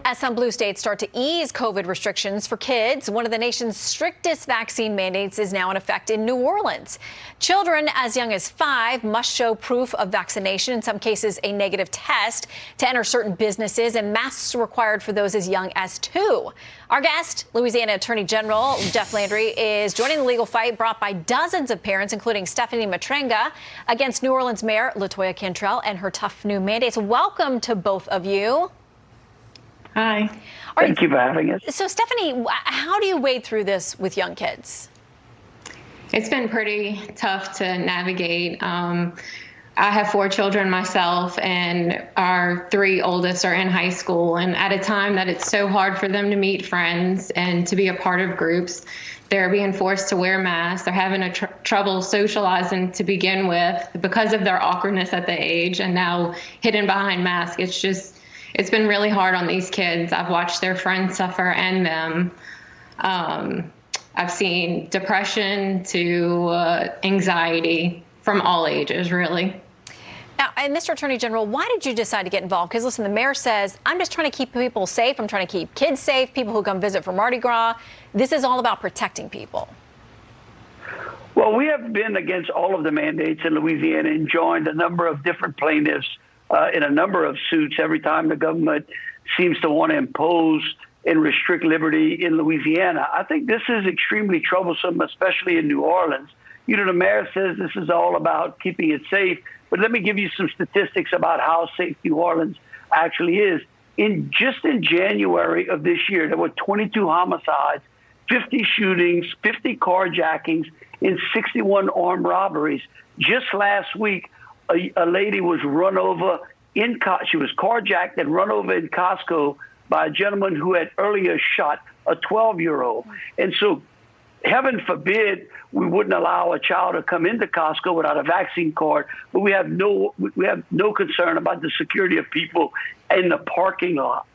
As some blue states start to ease COVID restrictions for kids, one of the nation's strictest vaccine mandates is now in effect in New Orleans. Children as young as 5 must show proof of vaccination, in some cases a negative test, to enter certain businesses, and masks are required for those as young as 2. Our guest, Louisiana Attorney General Jeff Landry, is joining the legal fight brought by dozens of parents, including Stephanie Matrenga, against New Orleans Mayor LaToya Cantrell and her tough new mandates. Welcome to both of you. Hi. Thank you for having us. So, Stephanie, how do you wade through this with young kids? It's been pretty tough to navigate. I have 4 children myself, and our 3 oldest are in high school. And at a time that it's so hard for them to meet friends and to be a part of groups, they're being forced to wear masks. They're having trouble socializing to begin with because of their awkwardness at the age, and now hidden behind masks. It's been really hard on these kids. I've watched their friends suffer and them. I've seen depression to anxiety from all ages, really. Now, and Mr. Attorney General, why did you decide to get involved? Because, listen, the mayor says, I'm just trying to keep people safe. I'm trying to keep kids safe, people who come visit for Mardi Gras. This is all about protecting people. Well, we have been against all of the mandates in Louisiana and joined a number of different plaintiffs in a number of suits every time the government seems to want to impose and restrict liberty in Louisiana. I think this is extremely troublesome, especially in New Orleans. You know, the mayor says this is all about keeping it safe, but let me give you some statistics about how safe New Orleans actually is. Just in January of this year, there were 22 homicides, 50 shootings, 50 carjackings, and 61 armed robberies. Just last week, a lady was run over she was carjacked and run over in Costco by a gentleman who had earlier shot a 12-year-old. And so, heaven forbid, we wouldn't allow a child to come into Costco without a vaccine card, but we have no concern about the security of people in the parking lot.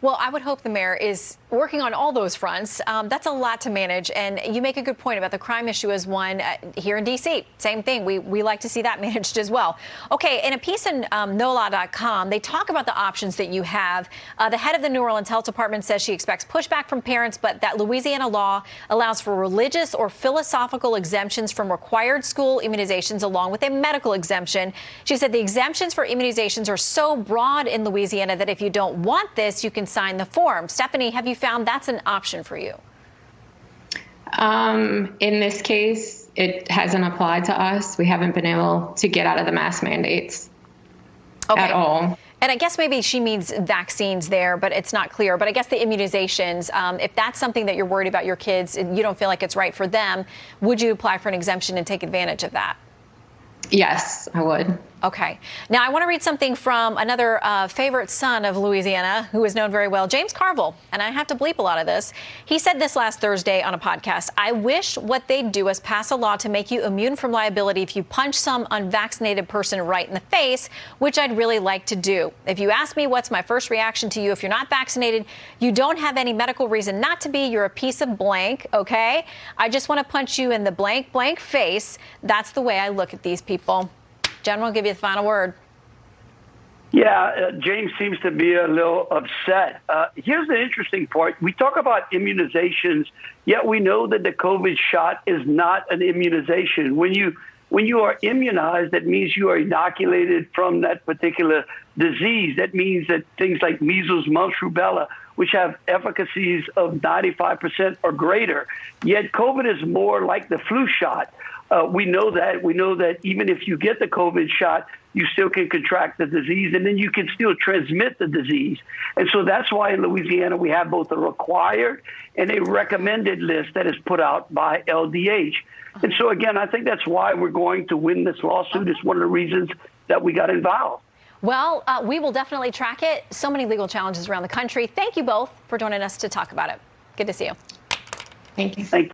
Well, I would hope the mayor is working on all those fronts. That's a lot to manage. And you make a good point about the crime issue as one here in D.C. Same thing. We like to see that managed as well. OK, in a piece in NOLA.com, they talk about the options that you have. The head of the New Orleans Health Department says she expects pushback from parents, but that Louisiana law allows for religious or philosophical exemptions from required school immunizations along with a medical exemption. She said the exemptions for immunizations are so broad in Louisiana that if you don't want this, you can sign the form. Stephanie, have you found that's an option for you? In this case, it hasn't applied to us. We haven't been able to get out of the mask mandates at all. And I guess maybe she means vaccines there, but it's not clear. But I guess the immunizations, if that's something that you're worried about your kids and you don't feel like it's right for them, would you apply for an exemption and take advantage of that? Yes, I would. Okay. Now, I want to read something from another favorite son of Louisiana who is known very well, James Carville. And I have to bleep a lot of this. He said this last Thursday on a podcast. I wish what they'd do is pass a law to make you immune from liability if you punch some unvaccinated person right in the face, which I'd really like to do. If you ask me what's my first reaction to you, if you're not vaccinated, you don't have any medical reason not to be. You're a piece of blank. OK, I just want to punch you in the blank, blank face. That's the way I look at these people. General, I'll give you the final word. Yeah, James seems to be a little upset. Here's the interesting part. We talk about immunizations, yet we know that the COVID shot is not an immunization. When you are immunized, that means you are inoculated from that particular disease. That means that things like measles, mumps, rubella, which have efficacies of 95% or greater. Yet COVID is more like the flu shot. We know that. We know that even if you get the COVID shot, you still can contract the disease, and then you can still transmit the disease. And so that's why in Louisiana we have both a required and a recommended list that is put out by LDH. And so, again, I think that's why we're going to win this lawsuit. It's one of the reasons that we got involved. Well, we will definitely track it. So many legal challenges around the country. Thank you both for joining us to talk about it. Good to see you. Thank you. Thank you.